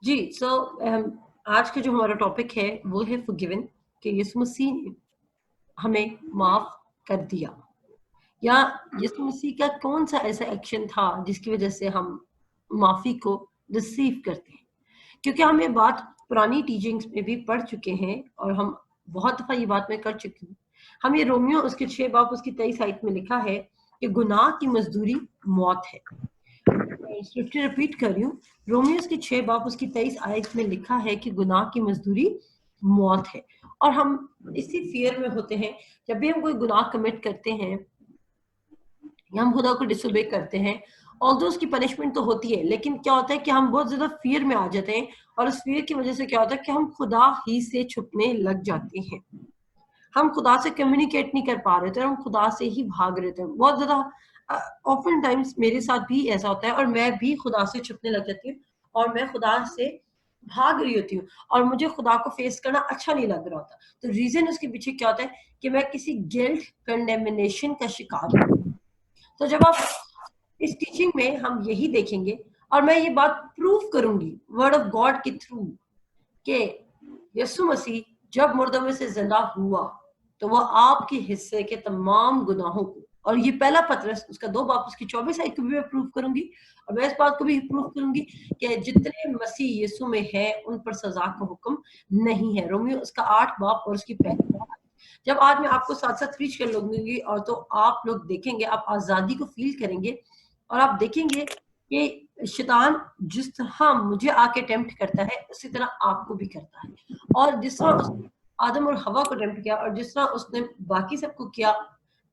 जी, आज का जो हमारा टॉपिक है वो है फॉरगिवन, कि यीशु मसीह ने हमें माफ कर दिया, या यीशु मसीह का कौन सा ऐसा एक्शन था जिसकी वजह से हम माफी को रिसीव करते हैं। क्योंकि हम ये बात पुरानी टीचिंग्स में भी पढ़ चुके हैं और हम बहुत दफा ये बात मैं कर चुकी हूँ। हम ये रोमियो उसके 6 बाब उसकी 23 आयत में लिखा है कि गुनाह की मजदूरी मौत है। स्क्रिप्चर रिपीट कर रही हूँ, रोमियोस की 6 बाब उसकी 23 आयत में लिखा है कि गुनाह की मजदूरी मौत है। और हम इसी फियर में होते हैं, जब भी हम कोई गुनाह कमिट करते हैं या हम खुदा को डिसोबे करते हैं, ऑल्दो उसकी पनिशमेंट तो होती है, लेकिन क्या होता है कि हम बहुत ज्यादा फियर में आ जाते हैं, और उस फियर की वजह से क्या होता है कि हम खुदा ही से छुपने लग जाते हैं। हम खुदा से कम्युनिकेट नहीं कर पा रहे थे, हम खुदा से ही भाग रहे थे बहुत ज्यादा। ऑफन टाइम्स मेरे साथ भी ऐसा होता है, और मैं भी खुदा से छुपने लग जाती हूँ और मैं खुदा से भाग रही होती हूँ, और मुझे खुदा को फेस करना अच्छा नहीं लग रहा होता। तो रीजन उसके पीछे क्या होता है कि मैं किसी गिल्ट कंडेमिनेशन का शिकार हूँ। तो जब आप इस टीचिंग में हम यही देखेंगे, और मैं ये बात प्रूव करूंगी वर्ड ऑफ गॉड के थ्रू, कि यीशु मसीह जब मुर्दों में से जिंदा हुआ तो वो आपके हिस्से के तमाम गुनाहों को, और ये पहला पत्रस उसका 2 बाब उसकी 24 आयत को भी मैं प्रूव करूंगी, और मैं इस बात को भी प्रूव करूंगी कि जितने मसीह यीशु में है उन पर सजा का हुक्म नहीं है। रोमियो उसका 8 बाब और उसकी पहली आयत। जब आज मैं आपको साथ साथ रीच कर लूंगी, और तो आप लोग देखेंगे, आप आजादी को फील करेंगे, और आप देखेंगे कि शैतान जिस तरह मुझे आके टेम्प्ट करता है उसी तरह आपको भी करता है। और जिस तरह उसने आदम और हवा को टेम्प्ट किया, और जिस तरह उसने बाकी सबको किया,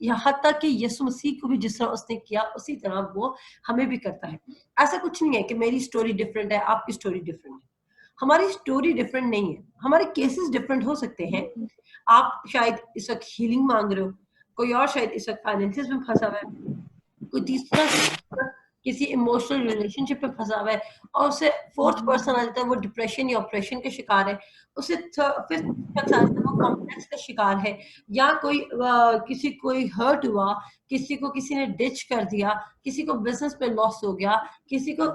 यहाँ तक कि यीशु मसीह को भी जिस तरह उसने किया उसी तरह वो हमें भी करता है। ऐसा कुछ नहीं है कि मेरी स्टोरी डिफरेंट है, आपकी स्टोरी डिफरेंट है। हमारी स्टोरी डिफरेंट नहीं है, हमारे केसेस डिफरेंट हो सकते हैं। आप शायद इस वक्त हीलिंग मांग रहे हो, कोई और शायद इस वक्त फाइनेंसिस में फंसा हुआ है, कोई तीसरा किसी इमोशनल रिलेशनशिप में फंसा हुआ है, और उसे फोर्थ पर्सन आ जाता है, वो डिप्रेशन या ऑपरेशन के शिकार है। उसे फिफ्थ शख्स आ जाता है, वो कॉम्प्लेक्स का शिकार है, या किसी कोई हर्ट हुआ, किसी को किसी ने डिच कर दिया, किसी को बिजनेस में लॉस हो गया, किसी को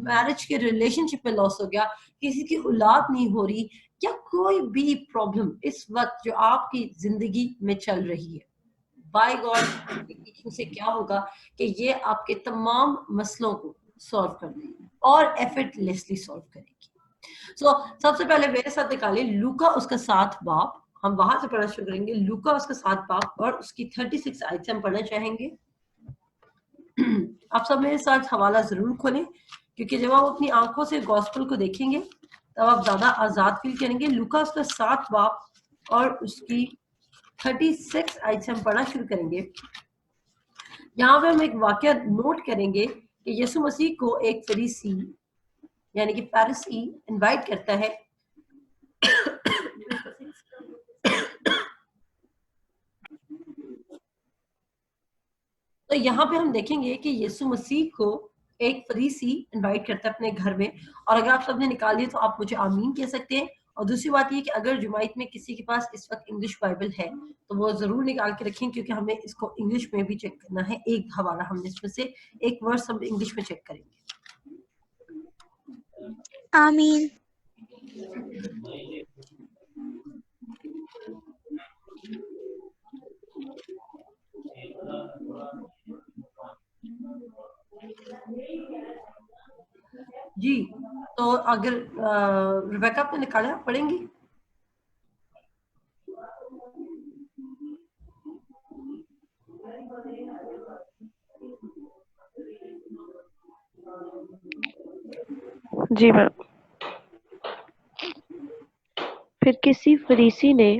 मैरिज के रिलेशनशिप में लॉस हो गया, किसी की औलाद नहीं हो रही, या कोई भी प्रॉब्लम इस वक्त जो आपकी जिंदगी में चल रही है, बाय गॉड टीचिंग से क्या होगा कि ये आपके तमाम मसलों को सॉल्व कर देगी और एफर्टलेसली सॉल्व करेगी। सबसे पहले मेरे साथ निकालिए लूका उसका 7 बाब, हम वहां से पढ़ना शुरू करेंगे। लूका उसका 7 बाब और उसकी 36 आयत से हम पढ़ना चाहेंगे। आप सब मेरे साथ हवाला जरूर खोलें, क्योंकि जब आप अपनी आंखों से गॉस्पेल को देखेंगे तब आप ज्यादा आजाद फील करेंगे। लूका उसका 7 बाब और उसकी 36 आयत से हम पढ़ना शुरू करेंगे। यहाँ पे हम एक वाक्य नोट करेंगे कि यीशु मसीह को एक फरीसी यानी कि पैरिसी इनवाइट करता है। तो यहाँ पे हम देखेंगे कि यीशु मसीह को एक फरीसी इनवाइट करता है अपने घर में, और अगर आप सबने निकाल दिया तो आप मुझे आमीन कह सकते हैं। और दूसरी बात ये कि अगर जुमाइत में किसी के पास इस वक्त इंग्लिश बाइबल है तो वो जरूर निकाल के रखें, क्योंकि हमें इसको इंग्लिश में भी चेक करना है। एक हवाला हमने इसमें से एक वर्स हम इंग्लिश में चेक करेंगे। आमीन। जी, तो अगर रिबेका आपने निकाला, पढ़ेंगी? जी मैम। फिर किसी फरीसी ने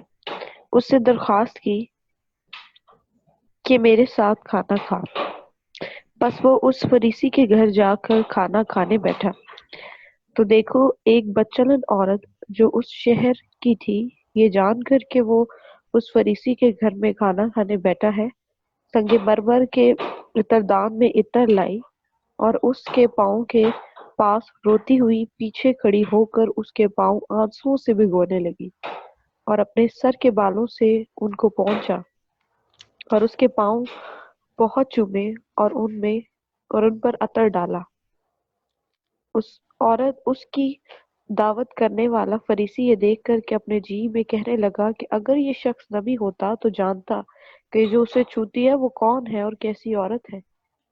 उससे दरख्वास्त की कि मेरे साथ खाना खा। बस वो उस फरीसी के घर जाकर खाना खाने बैठा, तो देखो एक बदचलन औरत जो उस शहर की थी, ये जानकर कि वो उस फरीसी के घर में खाना खाने बैठा है, संगमरमर के इत्रदान में इत्र लाई और उसके पाँव के पास रोती हुई पीछे खड़ी होकर उसके पाँव आंसुओं से भिगोने लगी, और अपने सर के बालों से उनको पोंछा और उसके पाँव बहुत चूमे और उन पर अतर डाला। उस औरत उसकी دعوت کرنے والا فریسی یہ دیکھ کر کہ اپنے جی میں کہنے لگا کہ اگر یہ شخص نبی ہوتا تو جانتا کہ جو اسے چھوتی ہے وہ کون ہے اور کیسی عورت ہے،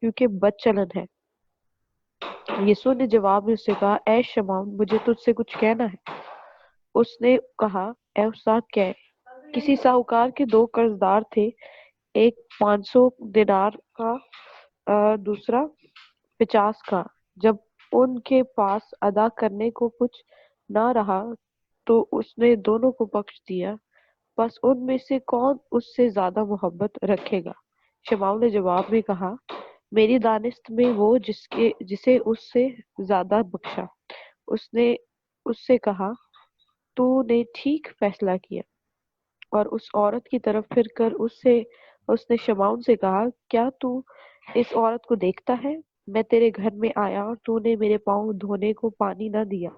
کیونکہ بد چلن ہے۔ یسوع نے جواب میں اس سے کہا، اے شمعون، مجھے تجھ سے کچھ کہنا ہے۔ اس نے کہا، اے استاد کہہ۔ کسی ساہوکار کے دو قرض دار تھے، ایک 500 دینار کا دوسرا 50 کا۔ جب ان کے پاس ادا کرنے کو کچھ نہ رہا تو اس نے دونوں کو بخش دیا۔ بس ان میں سے کون اس سے زیادہ محبت رکھے گا؟ شمعون نے جواب میں کہا، میری دانست میں وہ جسے اس سے زیادہ بخشا۔ اس نے اس سے کہا، تو نے ٹھیک فیصلہ کیا۔ اور اس عورت کی طرف پھر کر اس نے شمعون سے کہا، کیا تو اس عورت کو دیکھتا ہے؟ میں تیرے گھر میں آیا اور تو نے میرے پاؤں دھونے کو پانی نہ دیا،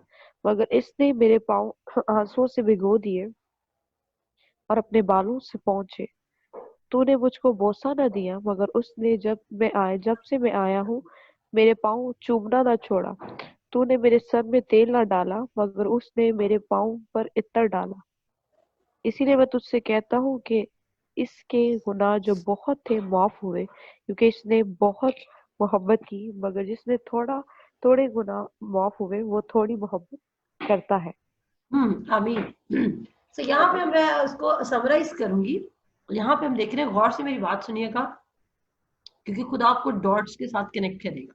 مگر اس نے میرے پاؤں آنسوؤں سے بھگو دیے اور اپنے بالوں سے پونچھے۔ تو نے مجھ کو بوسہ نہ دیا، مگر اس نے جب سے میں آیا ہوں میرے پاؤں چومنا نہ چھوڑا۔ تو نے میرے سر میں تیل نہ ڈالا، مگر اس نے میرے پاؤں پر عطر ڈالا۔ اسی لیے میں تجھ سے کہتا ہوں کہ اس کے گناہ جو بہت تھے معاف ہوئے، کیونکہ اس نے بہت محبت کی، مگر جس نے تھوڑے گناہ معاف ہوئے وہ تھوڑی محبت کرتا ہے۔ آمین۔ تو یہاں پہ میں اس کو سمرائز کروں گی۔ یہاں پہ ہم دیکھ رہے ہیں، غور سے میری بات سنیے گا کیونکہ خدا آپ کو ڈاٹس کے ساتھ کنیکٹ کرے گا۔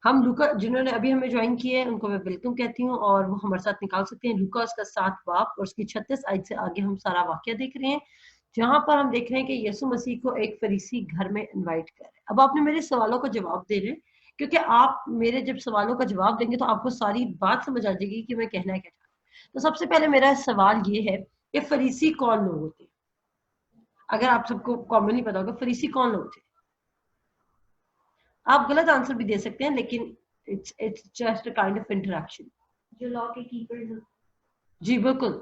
ہم لوکا، جنہوں نے ابھی ہمیں جوائن کیے ہیں ان کو میں ویلکم کہتی ہوں، اور وہ ہمارے ساتھ نکال سکتے ہیں لوکا اس کا 7 باب اور اس کی 36 آیت سے آگے ہم سارا واقعہ دیکھ رہے ہیں، جہاں پر ہم دیکھ رہے ہیں کہ یسوع مسیح کو ایک فریسی گھر میں انوائٹ کر رہے ہیں۔ اب آپ نے میرے سوالوں کا جواب دے رہے ہیں، کیونکہ آپ میرے جب سوالوں کا جواب دیں گے تو آپ کو ساری بات سمجھ آ جائے گی کہ میں کہنا کیا چاہتا ہوں۔ تو سب سے پہلے میرا سوال یہ ہے کہ فریسی کون لوگ ہوتے ہیں؟ اگر آپ سب کو کامنلی پتا ہوگا فریسی کون لوگ تھے؟ آپ غلط آنسر بھی دے سکتے ہیں، لیکن it's just a kind of interaction۔ جو لا کے کیپر، جی بالکل،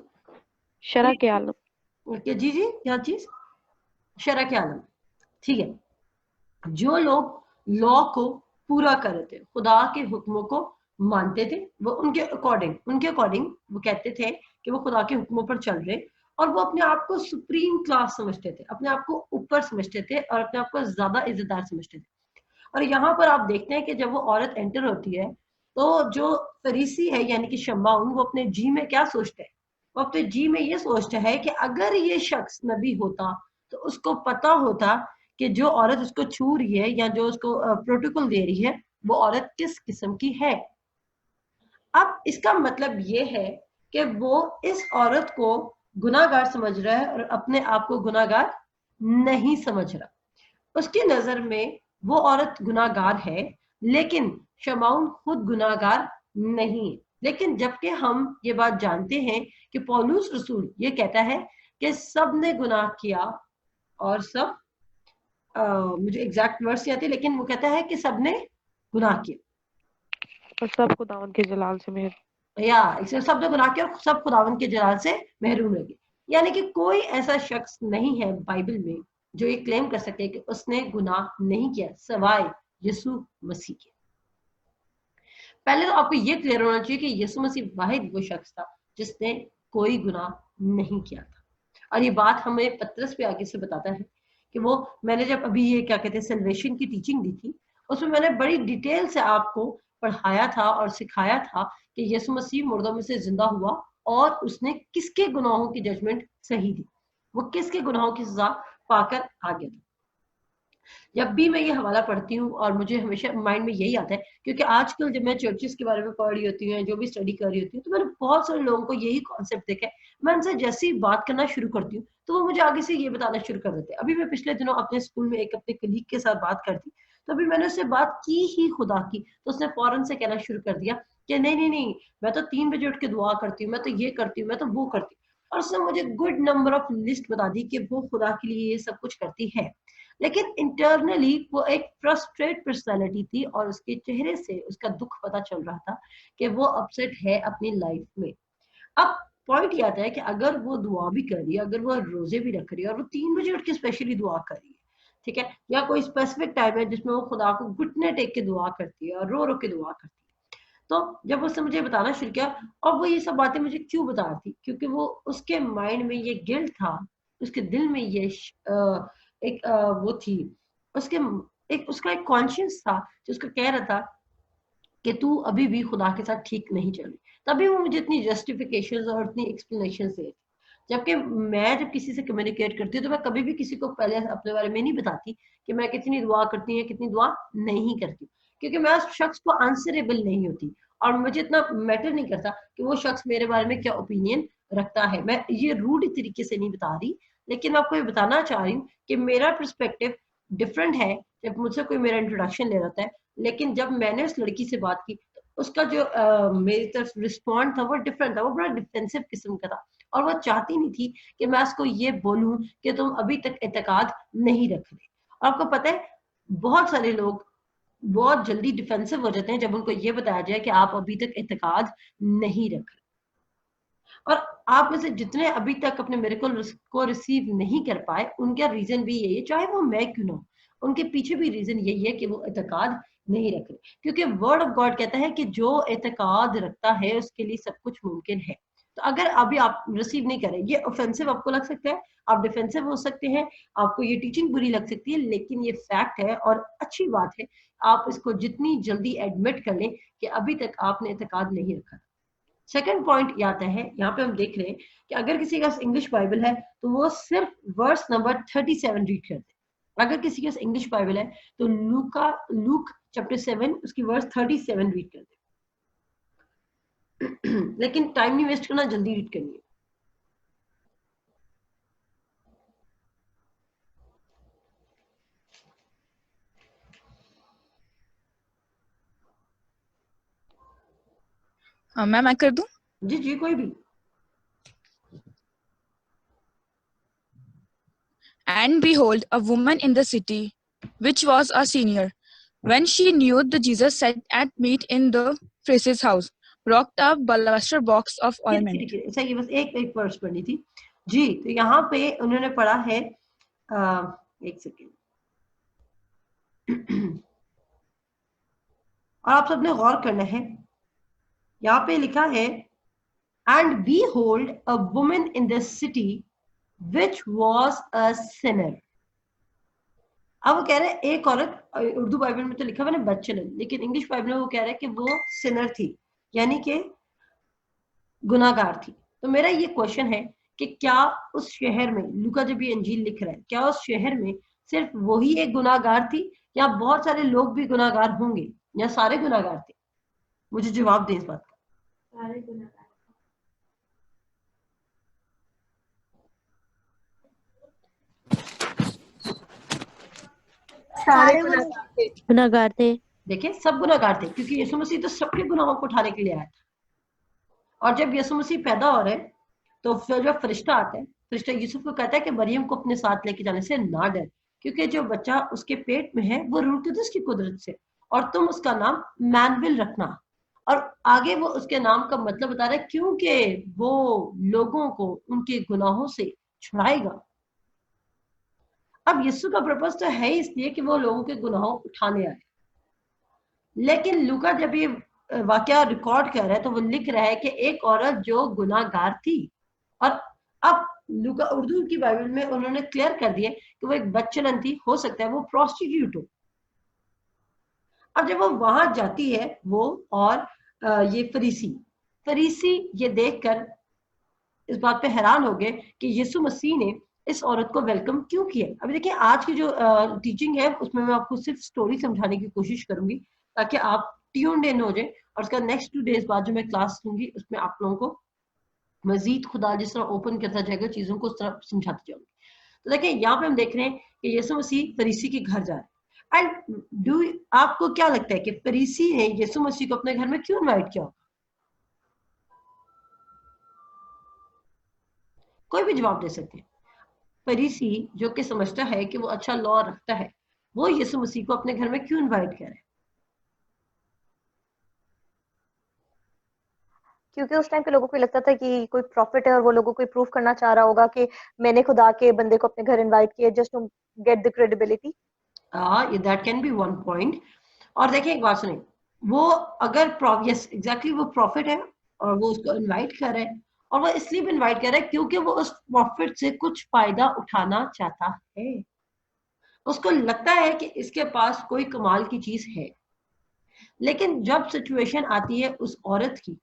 شرح کے عالم۔ جی کیا چیز؟ شرح کے عالم، ٹھیک ہے۔ جو لوگ لا کو پورا کرتے تھے، خدا کے حکموں کو مانتے تھے، وہ ان کے اکارڈنگ وہ کہتے تھے کہ وہ خدا کے حکموں پر چل رہے، اور وہ اپنے آپ کو سپریم کلاس سمجھتے تھے، اپنے آپ کو اوپر سمجھتے تھے اور اپنے آپ کو زیادہ عزت دار سمجھتے تھے۔ اور یہاں پر آپ دیکھتے ہیں کہ جب وہ عورت انٹر ہوتی ہے تو جو فریسی ہے یعنی کہ شمعون، وہ اپنے جی میں کیا سوچتا ہے؟ وہ اپنے جی میں یہ سوچتا ہے کہ اگر یہ شخص نبی ہوتا تو اس کو پتا ہوتا کہ جو عورت اس کو چھو رہی ہے یا جو اس کو پروٹوکول دے رہی ہے وہ عورت کس قسم کی ہے۔ اب اس کا مطلب یہ ہے کہ وہ اس عورت کو گناہ گار سمجھ رہا ہے اور اپنے آپ کو گناہ گار نہیں سمجھ رہا۔ اس کی نظر میں وہ عورت گناہ گار ہے، لیکن شمعون خود گناہ گار نہیں۔ لیکن جبکہ ہم یہ بات جانتے ہیں کہ پولس رسول یہ کہتا ہے کہ سب نے گناہ کیا، اور سب مجھے ایگزیکٹ ورڈز نہیں آتے، لیکن وہ کہتا ہے کہ سب نے گناہ کیا، اور سب خداوند کے جلال سے یا سب نے گناہ کیا اور سب خداوند کے جلال سے محروم رہ گئے۔ یعنی کہ کوئی ایسا شخص نہیں ہے بائبل میں جو یہ کلیم کر سکے کہ اس نے گناہ نہیں کیا سوائے یسوع مسیح کے۔ پہلے تو آپ کو یہ کلیئر ہونا چاہیے کہ یسوع مسیح واحد وہ شخص تھا جس نے کوئی گناہ نہیں کیا تھا، اور یہ بات ہمیں پترس پہ آگے سے بتاتا ہے کہ وہ، میں نے جب ابھی یہ کیا کہتے ہیں سیلویشن کی ٹیچنگ دی تھی، اس میں نے بڑی ڈیٹیل سے آپ کو پڑھایا تھا اور سکھایا تھا کہ یسوع مسیح مردوں میں سے زندہ ہوا اور اس نے کس کے گناہوں کی ججمنٹ صحیح دی، وہ کس کے گناہوں کی سزا پا کر آ گیا تھا۔ جب بھی میں یہ حوالہ پڑھتی ہوں اور مجھے ہمیشہ مائنڈ میں یہی آتا ہے، کیونکہ آج کل جب میں چرچز کے بارے میں پڑھ رہی ہوتی ہوں جو بھی اسٹڈی کر رہی ہوتی ہوں تو میں نے بہت سارے لوگوں کو یہی کانسیپٹ دیکھا ہے، میں ان سے جیسے ہی بات کرنا شروع کرتی ہوں تو وہ مجھے آگے سے یہ بتانا شروع کر دیتے ہیں۔ ابھی میں پچھلے دنوں اپنے اسکول میں ایک اپنے کلیگ کے ساتھ بات کرتی، تو ابھی میں نے اس سے بات کی ہی خدا کی، تو اس نے فوراً سے کہنا شروع کر دیا کہ نہیں میں تو 3 بجے اٹھ کے دعا کرتی ہوں، میں تو یہ کرتی ہوں، میں تو وہ کرتی ہوں، اور اس نے مجھے گڈ نمبر آف لسٹ بتا دی کہ وہ خدا کے لیے یہ سب کچھ کرتی ہے، لیکن انٹرنلی وہ ایک فرسٹریٹ پرسنالٹی تھی اور اس کے چہرے سے اس کا دکھ پتا چل رہا تھا کہ وہ اپسیٹ ہے اپنی لائف میں۔ اب پوائنٹ یہ آتا ہے کہ اگر وہ دعا بھی کر رہی ہے، اگر وہ روزے بھی رکھ رہی ہے اور وہ 3 بجے اٹھ کے اسپیشلی دعا کر رہی ہے، ٹھیک ہے، یا کوئی اسپیسیفک ٹائم ہے جس میں وہ خدا کو گھٹنے ٹیک کے دعا کرتی ہے اور رو رو کے دعا کرتی ہے، تو جب उसने मुझे बताना शुरू किया اور وہ یہ सब باتیں مجھے کیوں بتا رہی تھی کیونکہ وہ اس کے مائنڈ میں یہ گلٹ تھا اس کے دل میں یہ ایک وہ تھی اس کے اس کا ایک کانشیس تھا جو اس کو کہہ رہا تھا کہ تو ابھی بھی خدا کے ساتھ ٹھیک نہیں چل رہی تبھی وہ مجھے اتنی جسٹیفیکیشن اور اتنی ایکسپلینیشن دے جبکہ میں جب کسی سے کمیونیکیٹ کرتی ہوں تو میں کبھی بھی کسی کو پہلے اپنے بارے میں نہیں بتاتی کہ میں کتنی دعا کرتی ہوں کتنی دعا نہیں کرتی کیونکہ میں اس شخص کو آنسریبل نہیں ہوتی اور مجھے اتنا میٹر نہیں کرتا کہ وہ شخص میرے بارے میں کیا اوپینین رکھتا ہے میں یہ روڈ طریقے سے نہیں بتا رہی لیکن میں آپ کو یہ بتانا چاہ رہی ہوں کہ میرا پرسپیکٹو ڈفرینٹ ہے جب مجھ سے کوئی میرا انٹروڈکشن لے رہا ہے لیکن جب میں نے اس لڑکی سے بات کی اس کا جو میری طرف رسپونڈ تھا وہ ڈفرینٹ تھا وہ بڑا ڈیفینسو قسم کا تھا اور وہ چاہتی نہیں تھی کہ میں اس کو یہ بولوں کہ تم ابھی تک اعتقاد نہیں رکھ رہے اور آپ کو پتہ ہے بہت سارے لوگ بہت جلدی ڈیفینسو ہو جاتے ہیں جب ان کو یہ بتایا جائے کہ آپ ابھی تک اعتقاد نہیں رکھ رہے اور آپ میں سے جتنے ابھی تک اپنے میریکل کو ریسیو نہیں کر پائے ان کا ریزن بھی یہی ہے چاہے وہ میں کیوں نہ ہوں ان کے پیچھے بھی ریزن یہی ہے کہ وہ اعتقاد نہیں رکھ رہے کیونکہ ورڈ آف گاڈ کہتا ہے کہ جو اعتقاد رکھتا ہے اس کے لیے سب کچھ ممکن ہے تو اگر ابھی آپ ریسیو نہیں کریں یہ اوفینسو آپ کو لگ سکتا ہے آپ ڈیفینسو ہو سکتے ہیں آپ کو یہ ٹیچنگ بری لگ سکتی ہے لیکن یہ فیکٹ ہے اور اچھی بات ہے آپ اس کو جتنی جلدی ایڈمٹ کر لیں کہ ابھی تک آپ نے اعتقاد نہیں رکھا سیکنڈ پوائنٹ یہ آتا ہے یہاں پہ ہم دیکھ رہے ہیں کہ اگر کسی کا انگلش بائبل ہے تو وہ صرف ورس نمبر 37 ریڈ کرتے اگر کسی کے انگلش بائبل ہے تو لوک چیپٹر 7 اس کی ورس 37 ریڈ کرتے لیکن ٹائم نہیں ویسٹ کرنا جلدی ریڈ کرنی ہے میم میں کر دوں جی جی کوئی بھی And behold, a woman in the city, which was a senior, when she knew that Jesus sat at meat in the priest's house, brought a alabaster box of ointment. صحیح بس ایک ورس پڑھنی تھی جی تو یہاں پہ انہوں نے پڑھا ہے ایک سیکنڈ اور آپ سب نے غور کرنا ہے یہاں پہ لکھا ہے and behold a woman in the city which was a sinner اب وہ کہہ رہے ہیں ایک عورت اردو بائبل میں تو لکھا ہوا ہے بدچلن لیکن انگلش بائبل میں وہ کہہ رہا ہے کہ وہ سنر تھی یعنی کہ گناہگار تھی تو میرا یہ کوشچن ہے کہ کیا اس شہر میں لوکا جب یہ انجیل لکھ رہا ہے کیا اس شہر میں صرف وہی ایک گناہگار تھی یا بہت سارے لوگ بھی گناہگار ہوں گے یا سارے گناہگار تھے مجھے جواب دیں اس بات کا سارے گناہگار گناہگار تھے دیکھیں سب گناہگار تھے کیونکہ یسوع مسیح تو سب کے گناہوں کو اٹھانے کے لیے آیا تھا اور جب یسوع مسیح پیدا ہو رہے تو پھر جب فرشتہ آتا ہے فرشتہ یوسف کو کہتا ہے کہ مریم کو اپنے ساتھ لے کے جانے سے نہ ڈر کیونکہ جو بچہ اس کے پیٹ میں ہے وہ روح القدس کی قدرت سے اور تم اس کا نام مینول رکھنا اور آگے وہ اس کے نام کا مطلب بتا رہا ہے کیونکہ وہ لوگوں کو ان کے گناہوں سے چھڑائے گا اب یسوع کا پرپس تو ہے اس لیے کہ وہ لوگوں کے گناہوں اٹھانے آئے لیکن لوکا جب یہ واقعہ ریکارڈ کر رہا ہے تو وہ لکھ رہا ہے کہ ایک عورت جو گناہگار تھی اور اب لوکا اردو کی بائبل میں انہوں نے کلیئر کر دیا کہ وہ ایک بچلن تھی ہو سکتا ہے وہ پروسٹیٹیوٹ ہو اب جب وہ وہاں جاتی ہے وہ اور یہ فریسی یہ دیکھ کر اس بات پہ حیران ہو گئے کہ یسوع مسیح نے اس عورت کو ویلکم کیوں کیا ابھی دیکھیں آج کی جو ٹیچنگ ہے اس میں آپ کو صرف سٹوری سمجھانے کی کوشش کروں گی تاکہ آپ ٹیونڈ ان ہو جائیں اور اس کا نیکسٹ 2 days بعد جو میں کلاس لوں گی اس میں آپ لوگوں کو مزید خدا جس طرح اوپن کرتا جائے گا چیزوں کو اس طرح سمجھاتی جاؤں گی تو دیکھیں یہاں پہ ہم دیکھ رہے ہیں کہ یسوع مسیح فریسی کے گھر جا رہے ہیں اینڈ آپ کو کیا لگتا ہے کہ فریسی نے یسوع مسیح کو اپنے گھر میں کیوں انوائٹ کیا کوئی بھی جواب دے سکتے ہیں فریسی جو کہ سمجھتا ہے کہ وہ اچھا لا رکھتا ہے وہ یسوع مسیح کو اپنے گھر میں کیوں انوائٹ کرے کیونکہ اس ٹائم پہ لوگوں کو لگتا تھا کہ کوئی پروفٹ ہے اور وہ لوگوں کو پروف کرنا چاہ رہا ہوگا کہ میں نے خدا کے بندے کو اپنے گھر انوائٹ کیا just to get the credibility that can be one point اور دیکھیں ایک بات سنیں वो अगर यस एग्जैक्टली वो प्रॉफिट है और वो उसको इनवाइट कर रहा है, और वो इसलिए भी इनवाइट कर रहा है क्योंकि वो उस प्रॉफिट से कुछ फायदा उठाना चाहता है, उसको लगता है कि इसके पास कोई कमाल की चीज है। लेकिन जब सिचुएशन आती है उस औरत की,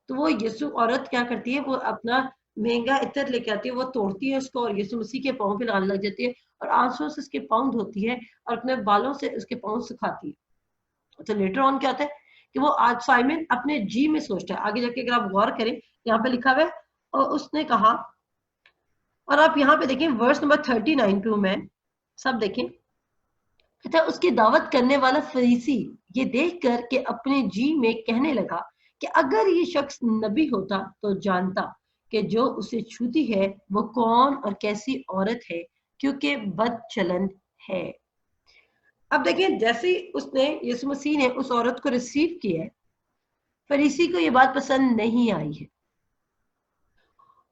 तो वो यीशु औरत क्या करती है, वो अपना महंगा इत्र लेके आती है, वो तोड़ती है उसको और यीशु मसीह के पाँव पे लगाने लग जाती है और आंसुओं से उसके पाँव धोती है और अपने बालों से उसके पाँव सुखाती है। तो लेटर ऑन क्या होता है कि वो आज साइमन अपने जी में सोचता है, आगे जाके अगर आप गौर करें यहाँ पे लिखा हुआ है, और उसने कहा, और आप यहाँ पे देखें वर्स नंबर 39 पे मैं सब देखें, कहता है उसकी दावत करने वाला फरीसी ये देख कर के अपने जी में कहने लगा कि अगर ये शख्स नबी होता तो जानता कि जो उसे छूती है वो कौन और कैसी औरत है, क्योंकि बदचलन है। अब देखिए जैसे ही उसने यीशु मसीह ने उस औरत को रिसीव किया है, फरीसी को ये बात पसंद नहीं आई है,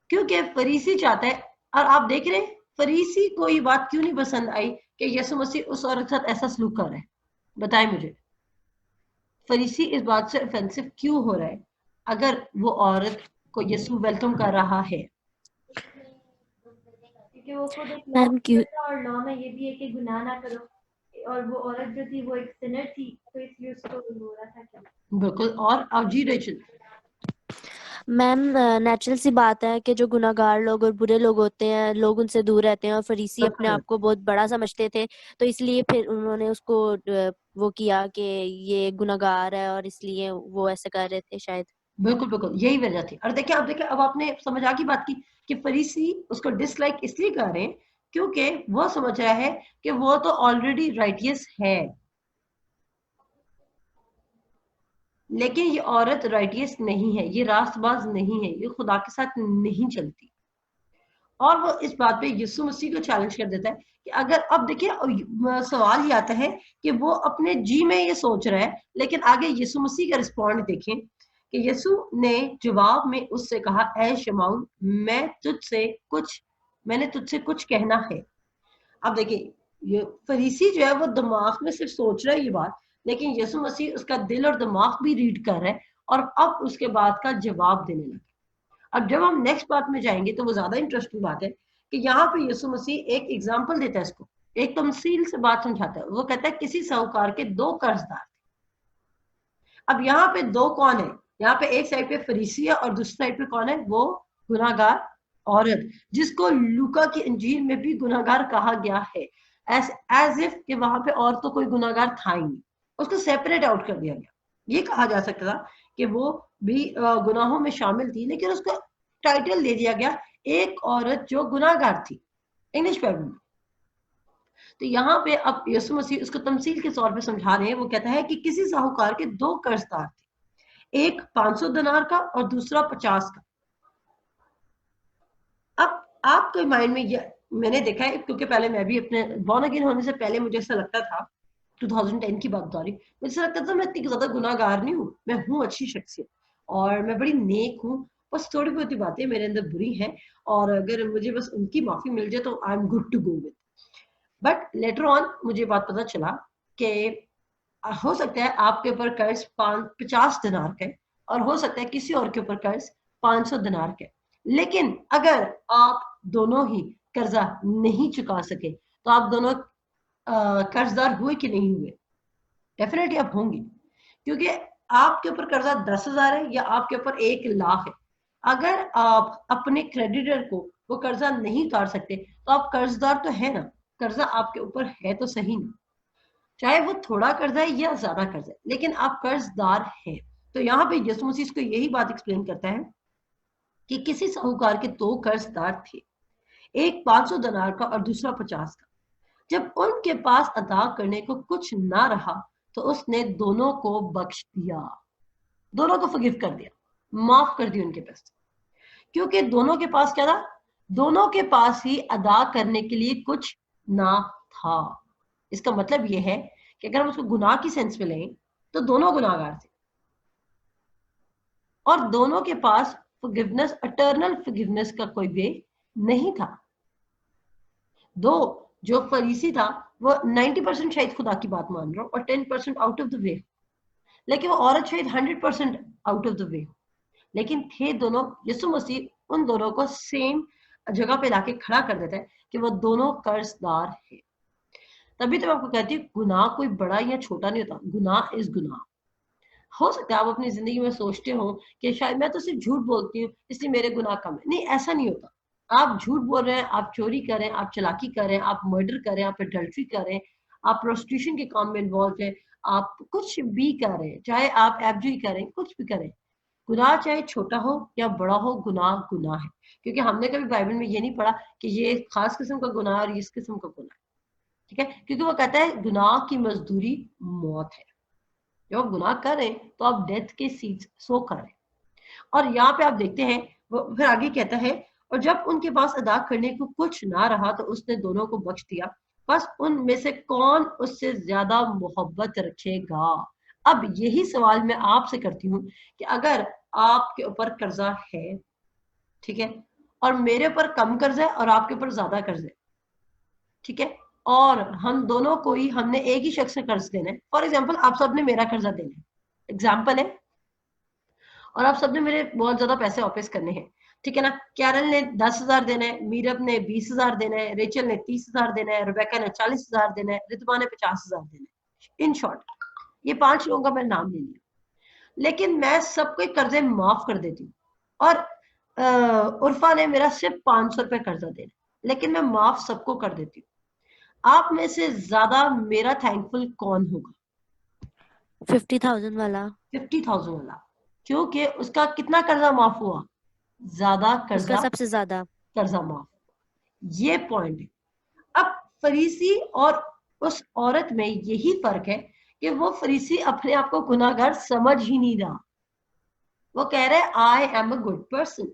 क्योंकि फरीसी चाहता है, और आप देख रहे हैं फरीसी को ये बात क्यों नहीं पसंद आई कि यीशु मसीह उस औरत के साथ ऐसा सलूक कर रहा है, बताएं मुझे। फरीसी इस बात से ऑफेंसिव क्यों हो रहा है अगर वो औरत को यीशु वेलकम कर रहा है? क्योंकि वो खुद एक मैम क्यों था और लॉ में ये भी है कि गुनाह ना करो, और वो औरत जो थी वो एक सिनर थी, तो इसलिए उसको हो रहा था कि बिल्कुल। और अब जी रेचल, मैम नेचुरल सी बात है कि जो गुनाहगार लोग और बुरे लोग होते हैं लोग उनसे दूर रहते हैं, और फरीसी अपने आप को बहुत बड़ा समझते थे, तो इसलिए फिर उन्होंने उसको वो किया कि ये गुनाहगार है और इसलिए वो ऐसे कर रहे थे शायद। बिल्कुल बिल्कुल यही वजह थी। और देखिए, अब देखिए, अब आपने समझ आ की बात की कि फरीसी उसको डिसलाइक इसलिए कर रहे हैं क्योंकि वो समझ रहा है कि वो तो ऑलरेडी राइटियस है, लेकिन ये औरत राइटियस नहीं है, ये रास्तबाज नहीं है, ये खुदा के साथ नहीं चलती। और वो इस बात पे यीशु मसीह को चैलेंज कर देता है कि अगर, अब देखिए सवाल ये आता है कि वो अपने जी में ये सोच रहा है, लेकिन आगे यीशु मसीह का रिस्पॉन्ड देखें कि यीशु ने जवाब में उससे कहा, ऐ शमाउल मैंने तुझसे कुछ कहना है। अब देखिए ये फरीसी जो है वो दिमाग में सिर्फ सोच रहा है ये बात, लेकिन यीशु मसीह उसका दिल और दिमाग भी रीड कर रहा है और अब उसके बाद का जवाब देने लगे। अब जब हम नेक्स्ट बात में जाएंगे तो वो ज्यादा इंटरेस्टिंग बात है कि यहाँ पे यीशु मसीह एक एग्जाम्पल देता है, इसको एक तमसील से बात समझाता है। वो कहता है किसी साहूकार के दो कर्जदार थे। अब यहाँ पे दो कौन है, यहाँ पे एक साइड पे फरीसी है और दूसरी साइड पे कौन है, वो गुनाहगार औरत, जिसको लूका की इंजील में भी गुनाहगार कहा गया है, एज इफ कि वहां पे और तो कोई गुनाहगार था ही नहीं, उसको सेपरेट आउट कर दिया गया। ये कहा जा सकता था कि वो भी गुनाहों में शामिल थी, लेकिन उसको टाइटल दे दिया गया एक औरत जो गुनाहगार थी, इंग्लिश बाइबल में। तो यहाँ पे अब यीशु मसीह उसको तमसील के तौर पे समझा रहे हैं। वो कहता है कि किसी साहूकार के दो कर्जदार थे, एक 500 दिनार का और दूसरा 50 का। अब आपके माइंड में ये मैंने देखा है, क्योंकि पहले मैं भी अपने बॉर्न अगेन होने से पहले मुझे ऐसा लगता था, 2010 की बात बता रही, मुझे ऐसा लगता था मैं इतनी ज्यादा गुनाहगार नहीं हूँ, मैं हूँ अच्छी शख्सियत और मैं बड़ी नेक हूँ, बस थोड़ी बहुत बातें मेरे अंदर बुरी हैं और अगर मुझे बस उनकी माफी मिल जाए तो I am good to go with. But later on मुझे बात पता चला कि हो सकता है आपके ऊपर कर्ज 50 दिनार का है और हो सकता है किसी और के ऊपर कर्ज 500 दिनार का है, लेकिन अगर आप दोनों ही कर्जा नहीं चुका सके तो आप दोनों कर्जदार हुए कि नहीं हुए? डेफिनेटली आप होंगे, क्योंकि आपके ऊपर कर्जा 10,000 है या आपके ऊपर 1,00,000 है। अगर आप अपने क्रेडिटर को वो कर्जा नहीं उतार सकते तो आप कर्जदार तो है ना, कर्जा आपके ऊपर है तो सही ना, चाहे वो थोड़ा कर्जा है या ज्यादा कर्जा है, लेकिन आप कर्जदार हैं। तो यहाँ पे यीशु मसीह को यही बात एक्सप्लेन करता है कि किसी साहूकार के दो कर्जदार थे, एक 500 दिनार का और दूसरा 50 का। जब उनके पास अदा करने को कुछ ना रहा तो उसने दोनों को बख्श दिया, दोनों को फॉरगिव कर दिया, माफ कर दिया उनके पैसे, क्योंकि दोनों के पास क्या था, दोनों के पास ही अदा करने के लिए कुछ ना था। इसका मतलब यह है कि अगर हम उसको गुनाह की सेंस में लें तो दोनों गुनाहगार थे और दोनों के पास फॉरगिवनेस, इटर्नल फॉरगिवनेस का कोई वे नहीं था। दो जो फरीसी था वो 90% शायद खुदा की बात मान रहा और 10% आउट ऑफ द वे, लेकिन वो औरत शायद 100% आउट ऑफ द वे, लेकिन थे दोनों, यीशु मसीह उन दोनों को सेम जगह पे लाके खड़ा कर देता है कि वो दोनों कर्जदार है। तभी तो मैं आपको कहती हूँ गुनाह कोई बड़ा या छोटा नहीं होता, गुनाह इज गुनाह। हो सकता है आप अपनी जिंदगी में सोचते हो कि शायद मैं तो सिर्फ झूठ बोलती हूँ इसलिए मेरे गुनाह कम है। नहीं, ऐसा नहीं होता। आप झूठ बोल रहे हैं, आप चोरी करें, आप चालाकी करें, आप मर्डर करें, आप अडल्ट्री करें, आप प्रोस्टिट्यूशन के काम में इन्वॉल्व है, आप कुछ भी करें, चाहे आप एबजरी करें, कुछ भी करें, गुनाह चाहे छोटा हो या बड़ा हो, गुनाह गुनाह है। क्योंकि हमने कभी बाइबल में ये नहीं पढ़ा कि ये खास किस्म का गुनाह और इस किस्म का गुनाह है, ठीक है? क्योंकि वो कहता है गुनाह की मजदूरी मौत है। जब आप गुनाह करें तो आप डेथ के सीड्स सो करें। और यहाँ पे आप देखते हैं वो फिर आगे कहता है, और जब उनके पास अदा करने को कुछ ना रहा तो उसने दोनों को बख्श दिया। बस उनमें से कौन उससे ज्यादा मोहब्बत रखेगा? अब यही सवाल मैं आपसे करती हूँ कि अगर आपके ऊपर कर्जा है, ठीक है, और मेरे ऊपर कम कर्जा है और आपके ऊपर ज्यादा कर्जा है, ठीक है, और हम दोनों को ही हमने एक ही शख्स से कर्ज देना है। फॉर एग्जाम्पल आप सबने मेरा कर्जा देना है, एग्जाम्पल है, और आप सबने मेरे बहुत ज्यादा पैसे वापस करने हैं, ठीक है ना? कैरल ने 10,000 देना है, मीरब ने 20,000 देना है, रेचल ने 30,000 देना है, रुबैका ने 40,000 देना है, रितमा ने 50,000 देना है। इन शॉर्ट ये 5 लोगों का मैंने नाम ले लिया, लेकिन मैं सबको कर्जे माफ कर देती हूँ, और उर्फा ने मेरा सिर्फ 500 रुपए कर्जा देना, लेकिन मैं माफ सबको कर देती हूँ। आप में से ज्यादा मेरा थैंकफुल कौन होगा? 50,000 वाला। 50,000 वाला, क्योंकि उसका कितना कर्जा माफ हुआ? ज्यादा उसका कर्जा, सबसे ज्यादा। कर्जा माफ। ये पॉइंट है। अब फरीसी और उस औरत में यही फर्क है कि वो फरीसी अपने आप को गुनाहगार समझ ही नहीं रहा, वो कह रहे हैं I am a good person,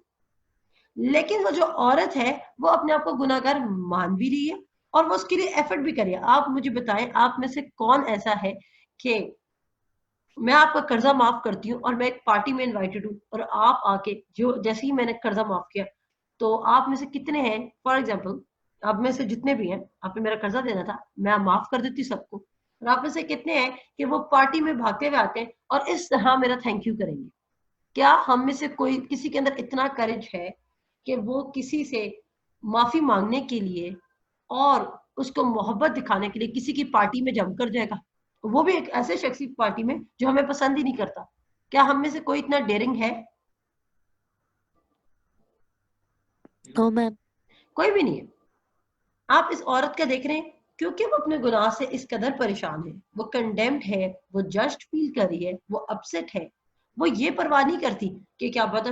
लेकिन वो जो औरत है वो अपने आप को गुनाहगार मान भी रही है और वो उसके लिए एफर्ट भी कर रही है। आप मुझे बताएं, आप में से कौन ऐसा है कि मैं आपका कर्जा माफ करती हूँ और मैं एक पार्टी में इनवाइटेड हूँ और आप आके जो जैसे ही मैंने कर्जा माफ किया, तो आप में से कितने हैं, फॉर एग्जाम्पल आप में से जितने भी हैं, आपने मेरा कर्जा देना था, मैं माफ कर देती सबको, और आप में से कितने हैं कि वो पार्टी में भागते हुए आते हैं और इस तरह मेरा थैंक यू करेंगे? क्या हम में से कोई किसी के अंदर इतना करेज है कि वो किसी से माफी मांगने के लिए और उसको मोहब्बत दिखाने के लिए किसी की पार्टी में जमकर जाएगा, वो भी एक ऐसे शख्स की पार्टी में जो हमें पसंद ही नहीं करता? क्या हम में से कोई इतना डेयरिंग है? No ma'am. कोई भी नहीं है। आप इस औरत का देख रहे हैं क्योंकि वो अपने गुनाह से इस कदर परेशान है, वो कंडेम्ड है, वो जस्ट फील कर रही है, वो अपसेट है, वो ये परवाह नहीं करती कि क्या पता